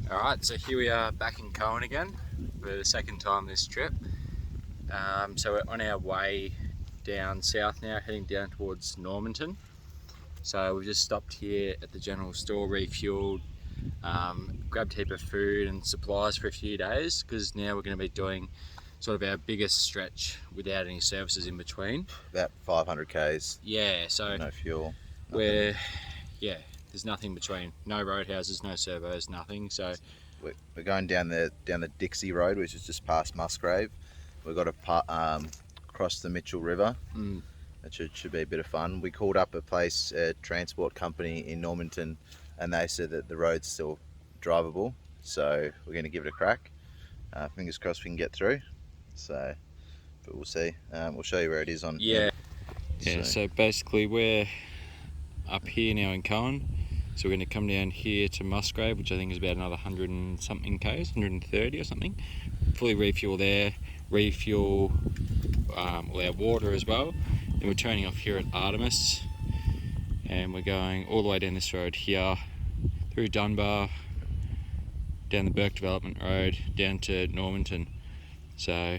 Alright, so here we are back in Cohen again for the second time this trip. So we're on our way down south now, heading down towards Normanton. So we've just stopped here at the general store, refueled, grabbed a heap of food and supplies for a few days, because now we're going to be doing sort of our biggest stretch without any services in between. About 500 k's. Yeah, so no fuel. We're, yeah, there's nothing between. No roadhouses, no servos, nothing. So we're going down the Dixie Road, which is just past Musgrave. We've got to cross the Mitchell River. That should be a bit of fun. We called up a transport company in Normanton, and they said that the road's still drivable. So we're going to give it a crack. Fingers crossed we can get through. So, but we'll see. We'll show you where it is on. Yeah. So basically we're up here now in Cohen. So we're going to come down here to Musgrave, which I think is about another 100 and something k's, 130 or something. Fully refuel there, refuel all our water as well. Then we're turning off here at Artemis, and we're going all the way down this road here, through Dunbar, down the Burke Development Road, down to Normanton. So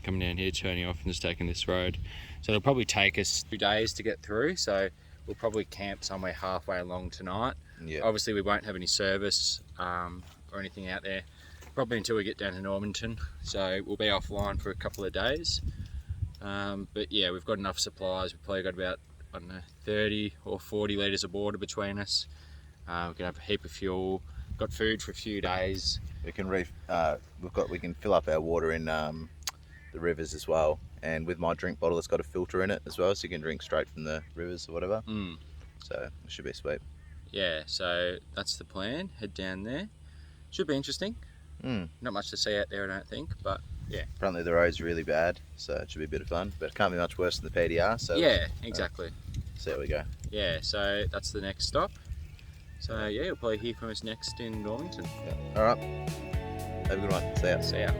coming down here, turning off and just taking this road. So it'll probably take us 2 days to get through. So we'll probably camp somewhere halfway along tonight. Yeah. Obviously we won't have any service or anything out there, probably until we get down to Normanton. So we'll be offline for a couple of days. But yeah, we've got enough supplies. We've probably got about, I don't know, 30 or 40 litres of water between us. We're gonna have a heap of fuel. Got food for a few days. We can we can fill up our water in the rivers as well. And with my drink bottle, it's got a filter in it as well, so you can drink straight from the rivers or whatever. So it should be sweet. Yeah, so that's the plan. Head down there. Should be interesting. Not much to see out there, I don't think, but yeah. Apparently the road's really bad, so it should be a bit of fun, but it can't be much worse than the PDR. So yeah, exactly. So there we go. Yeah, so that's the next stop. So yeah, you'll probably hear from us next in Normanton. Yeah. All right. Have a good one. See ya. See ya.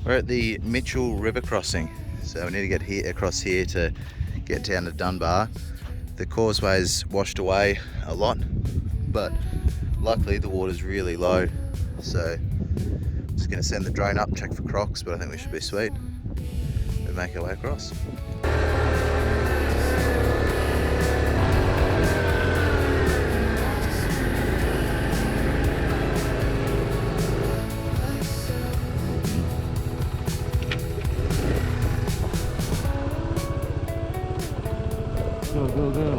We're at the Mitchell River crossing, so we need to get across here to get down to Dunbar. The causeway's washed away a lot, but luckily the water's really low, so I'm just going to send the drone up, check for crocs, but I think we should be sweet and make our way across. Go, go, go.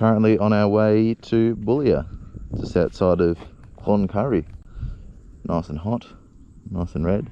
currently on our way to Boulia, just outside of Cloncurry. Nice and hot, nice and red.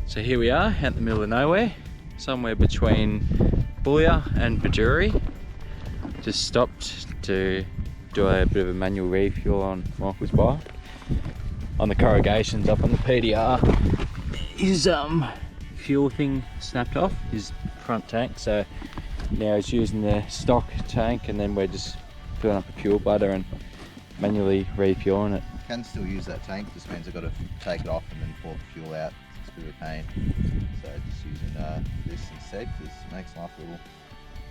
So here we are out in the middle of nowhere, somewhere between Boulia and Bajuri. Just stopped to do a bit of a manual refuel on Michael's bike. On the corrugations up on the PDR, his fuel thing snapped off, his front tank, so now he's using the stock tank, and then we're just filling up a fuel bladder and manually refueling it. Can still use that tank, just means I've got to take it off and then pour the fuel out. It's a bit of a pain, so just using this instead, because it makes life a little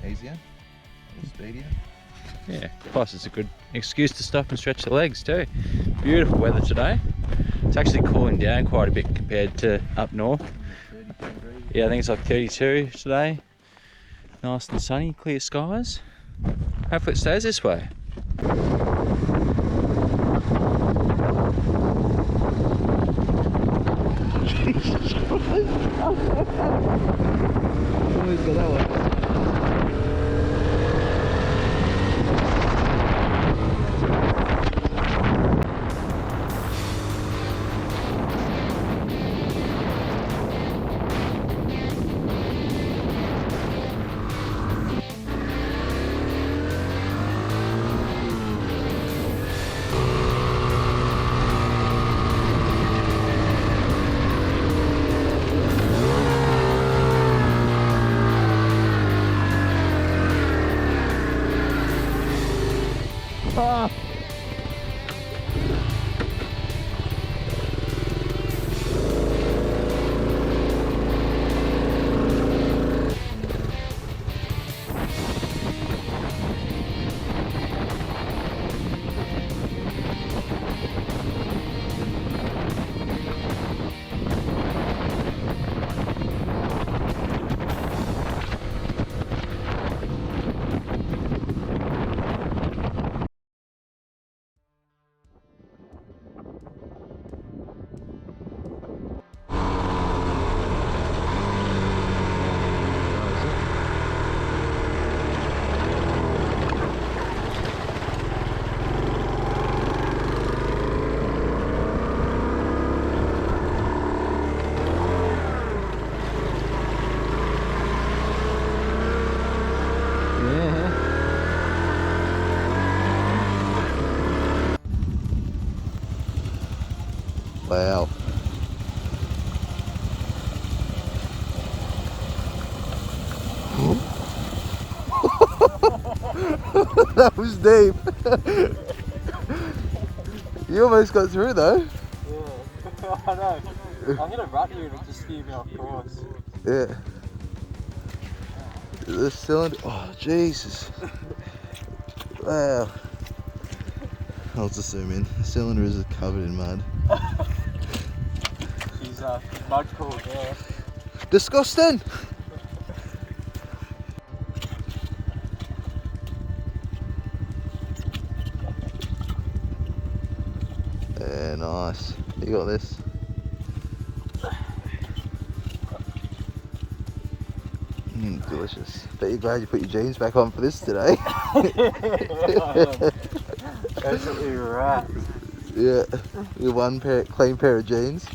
easier, a little speedier. Yeah, plus it's a good excuse to stop and stretch the legs too. Beautiful weather today. It's actually cooling down quite a bit compared to up north. 32 degrees. Yeah, I think it's like 32 today. Nice and sunny, clear skies. Hopefully it stays this way. Jesus Christ! Always got that one. Ah. Wow. That was deep. You almost got through though. Yeah, I know. I hit a rut here and it just threw me off course. Yeah. The cylinder. Oh, Jesus. Wow. I'll just zoom in. The cylinder is covered in mud. She's mud cool, yeah. Disgusting! Yeah, nice. You got this. Delicious. Bet you're glad you put your jeans back on for this today. Absolutely right. Yeah, your clean pair of jeans.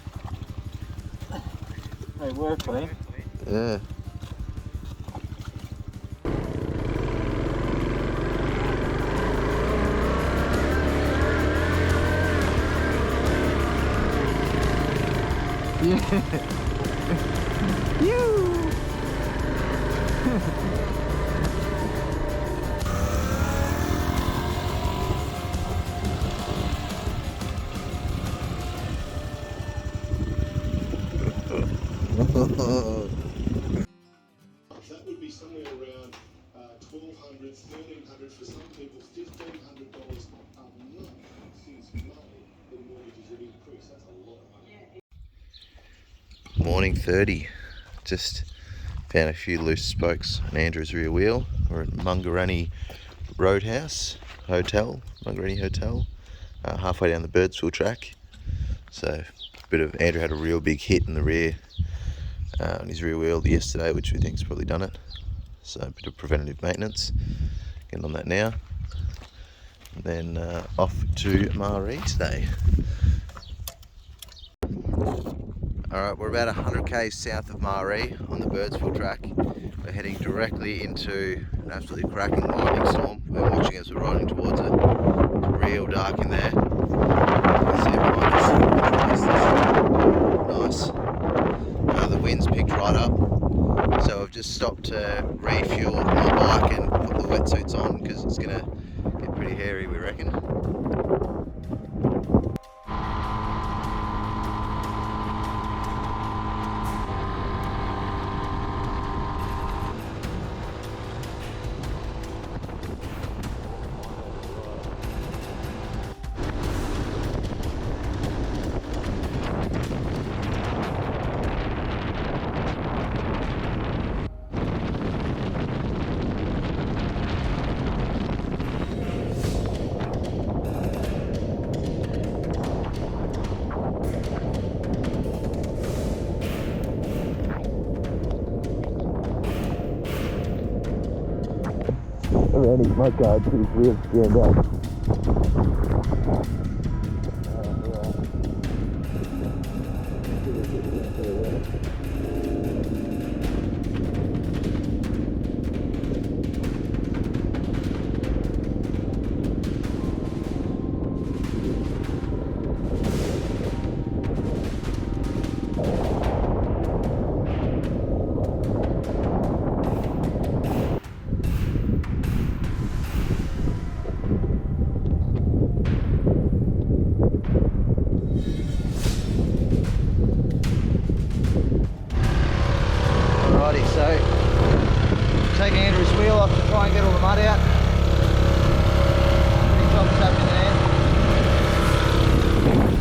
They were clean. Yeah. That would be somewhere around $1,200, $1,300 for some people, $1,500 a month since May. The mortgages have increased. That's a lot of money. Morning 30. Just found a few loose spokes on Andrew's rear wheel. We're at Mungarani Roadhouse Hotel, Mungarani Hotel, halfway down the Birdsville Track. So Andrew had a real big hit in the rear on his rear wheel yesterday, which we think's probably done it. So a bit of preventative maintenance. Getting on that now. And then off to Maree today. Alright, we're about 100k south of Maree on the Birdsville Track. We're heading directly into an absolutely cracking lightning storm. We're watching as we're riding towards it. It's real dark in there. You can see it behind us. Nice. The wind's picked right up. So I've just stopped to refuel my bike and put the wetsuits on because it's going to get pretty hairy, we reckon. Randy, my God, his wheels jammed up. Taking Andrew's wheel off to try and get all the mud out. Pretty tough happening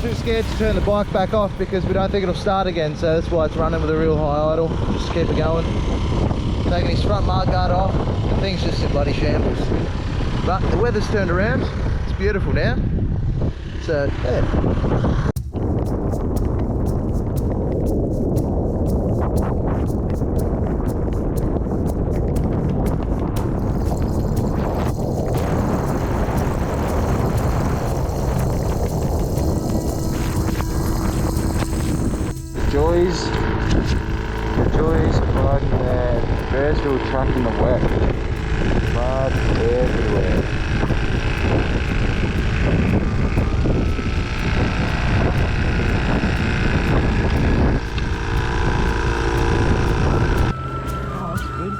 there. Too scared to turn the bike back off because we don't think it'll start again, so that's why it's running with a real high idle. Just keep it going. Taking his front mud guard off, the thing's just in bloody shambles. But the weather's turned around, it's beautiful now. So yeah. The joys of riding the Birdsville Track in the wet. Mud everywhere. Oh, that's good.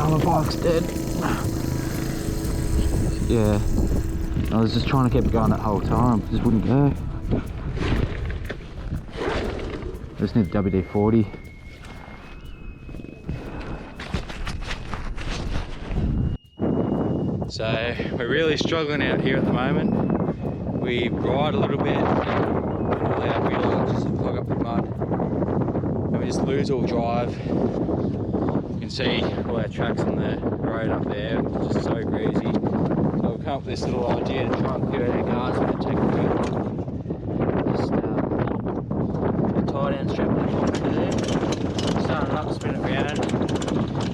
My bike's dead. Yeah, I was just trying to keep it going that whole time, it just wouldn't go. I just need the WD-40. So we're really struggling out here at the moment. We ride a little bit, pull out wheels just to plug up the mud, and we just lose all drive. You can see all our tracks on the road up there, it's just so greasy. So we've come up with this little idea to try and clear our guards with a technique. Just a tie down strap on the top into there, start it up, spin it around,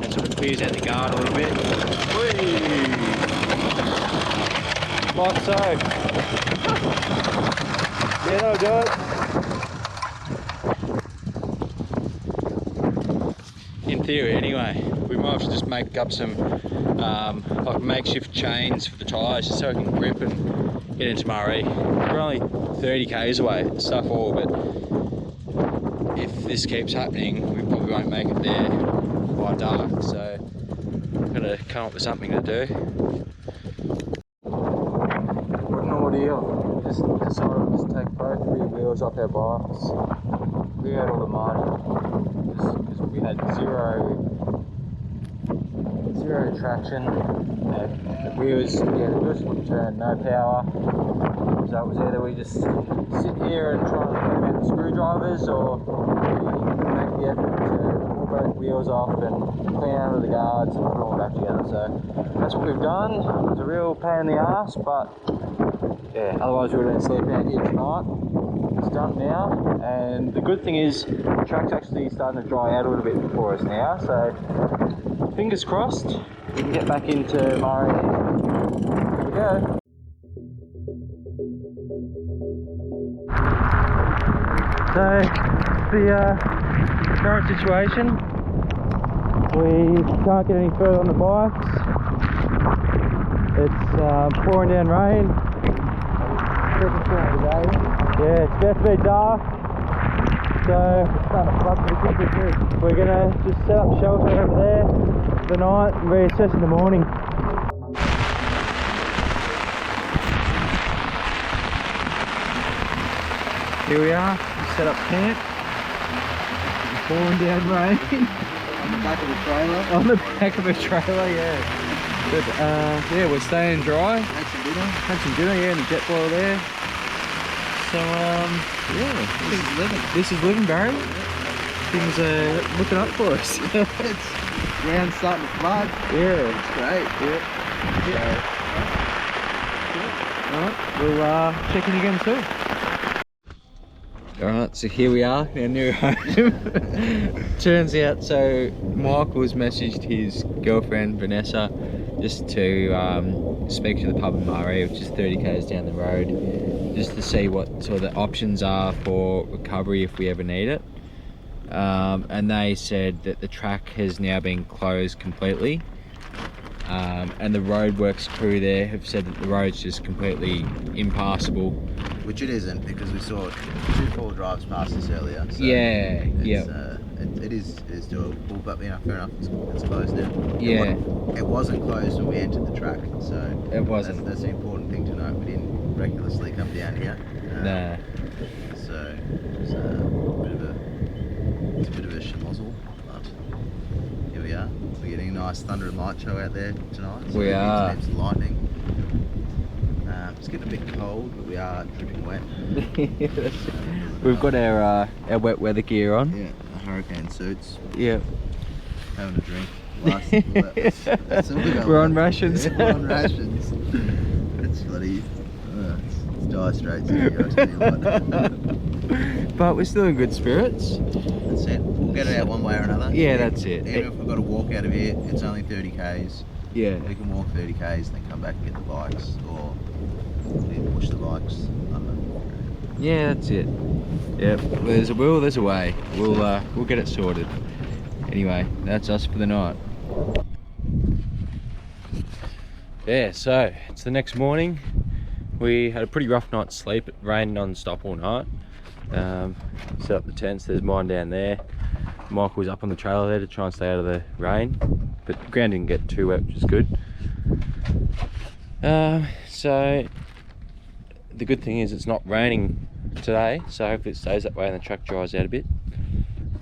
and sort of clears out the guard a little bit. Whee! Like so. Yeah, that'll do it. theory anyway. We might have to just make up some like makeshift chains for the tyres just so we can grip and get into Murray. We're only 30 k's away, it's stuff all, but if this keeps happening, we probably won't make it there by dark, so we've got to come up with something to do. What an ordeal. Just decided to take both rear wheels off our bikes. We had all the mud just because we had zero traction. The wheels wouldn't turn, no power. So it was either we just sit here and try and clean out the screwdrivers, or we make the effort to pull both wheels off and clean out of the guards and put it all back together. So that's what we've done. It's a real pain in the ass, but yeah, otherwise we would have been sleeping out here tonight. It's done now, and the good thing is the track's actually starting to dry out a little bit for us now, so fingers crossed we can get back into Murray. Here we go. So the current situation, we can't get any further on the bikes. It's pouring down rain. Yeah, it's about to be dark, so we're gonna just set up shelter over there for the night and reassess in the morning. Here we are, we set up camp. It's pouring down rain. On the back of a trailer. On the back of a trailer, yeah. But yeah, we're staying dry. Had some dinner, yeah, in the jet boil there. So yeah, this is living, Barry. Things are looking up for us. It's ground starting to flood. Yeah, It's great. yeah. Alright, we'll check in again soon. Alright, so here we are, our new home. Turns out, so Michael's messaged his girlfriend Vanessa just to speak to the pub in Murray, which is 30 k's down the road, just to see what sort of the options are for recovery if we ever need it. And they said that the track has now been closed completely, and the roadworks crew there have said that the road's just completely impassable. Which it isn't, because we saw 2 4 drives past us earlier. So Yeah, it is doable, but you know, fair enough, it's closed now. Yeah. It wasn't closed when we entered the track, so It wasn't. That's the important thing to note. We didn't recklessly come down here. Nah. So it's a bit of a schmozzle, but here we are. We're getting a nice thunder and light show out there tonight. So We are. Heaps of lightning. It's getting a bit cold, but we are dripping wet. We've got our wet weather gear on. Yeah, hurricane suits. Yeah. Having a drink. That's all we got. We're on rations. Yeah, we're on rations. It's bloody. It's dire straits here, I tell you what. But we're still in good spirits. That's it. We'll get it out one way or another. Yeah, that's it. Even if we've got to walk out of here, it's only 30 k's. Yeah. We can walk 30 k's and then come back and get the bikes, or we can push the bikes. I don't know. Yeah, that's it. Yep. There's a will, there's a way. We'll get it sorted. Anyway, that's us for the night. Yeah, so it's the next morning. We had a pretty rough night's sleep. It rained non-stop all night. Set up the tents. There's mine down there. Michael was up on the trailer there to try and stay out of the rain, but the ground didn't get too wet, which is good. So the good thing is it's not raining today, so hopefully it stays that way and the track dries out a bit.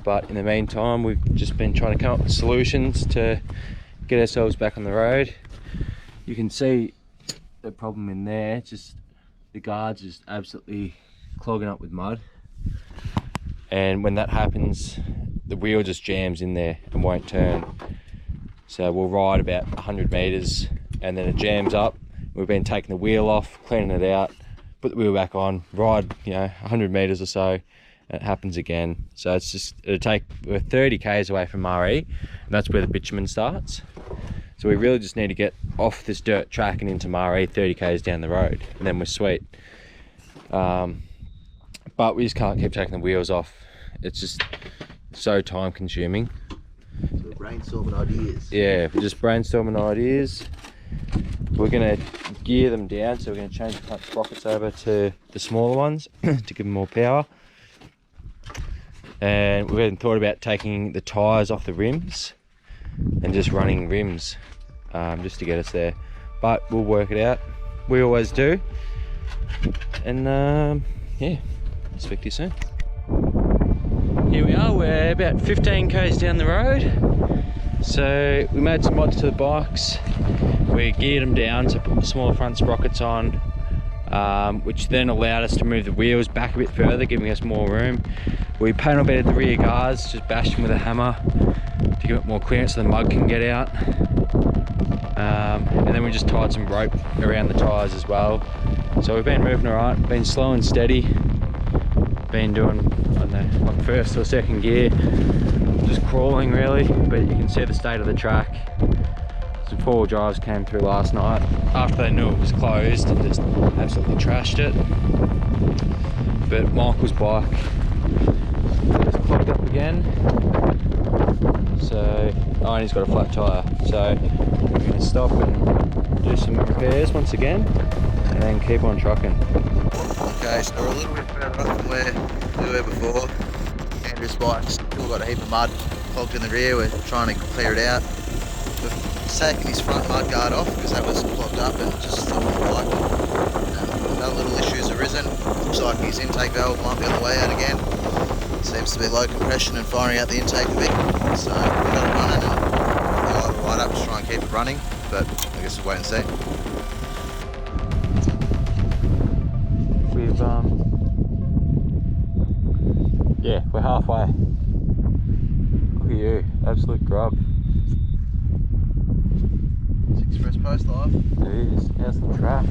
But in the meantime, we've just been trying to come up with solutions to get ourselves back on the road. You can see the problem in there, it's just the guards just absolutely clogging up with mud, and when that happens the wheel just jams in there and won't turn. So we'll ride about 100 meters and then it jams up. We've been taking the wheel off, cleaning it out, put the wheel back on, ride 100 meters or so, and it happens again. So it's just, we're 30 k's away from Murray, and that's where the bitumen starts. So we really just need to get off this dirt track and into Murray, 30 k's down the road, and then we're sweet. But we just can't keep taking the wheels off. It's just so time consuming. So we've brainstorming ideas. Yeah, we're just brainstorming ideas. We're going to gear them down, so we're going to change the front sprockets over to the smaller ones to give them more power. And we've even thought about taking the tyres off the rims and just running rims just to get us there. But we'll work it out. We always do. And yeah, I'll speak to you soon. Here we are, we're about 15 k's down the road. So we made some mods to the bikes. We geared them down to put the smaller front sprockets on, which then allowed us to move the wheels back a bit further, giving us more room. We panel bedded the rear guards, just bashed them with a hammer to give it more clearance so the mud can get out. And then we just tied some rope around the tyres as well. So we've been moving alright, been slow and steady. Been doing, I don't know, like first or second gear, just crawling really, but you can see the state of the track. Some four-wheel drives came through last night after they knew it was closed and just absolutely trashed it. But Michael's bike just clogged up again. So, oh, and he's got a flat tyre. So we're going to stop and do some repairs once again and then keep on trucking. Okay, so we're a little bit further up than where we were before. Andrew's bike's still got a heap of mud clogged in the rear. We're trying to clear it out. We've taken his front mud guard off because that was clogged up and just stopped the bike. No little issues arisen. Looks like his intake valve might be on the way out again. Seems to be low compression and firing out the intake a bit. So we've got it running and we'll light up to try and keep it running. But I guess we'll wait and see. We've yeah, we're halfway. Look at you, absolute grub. It's Express Post Live. Jeez, how's the track?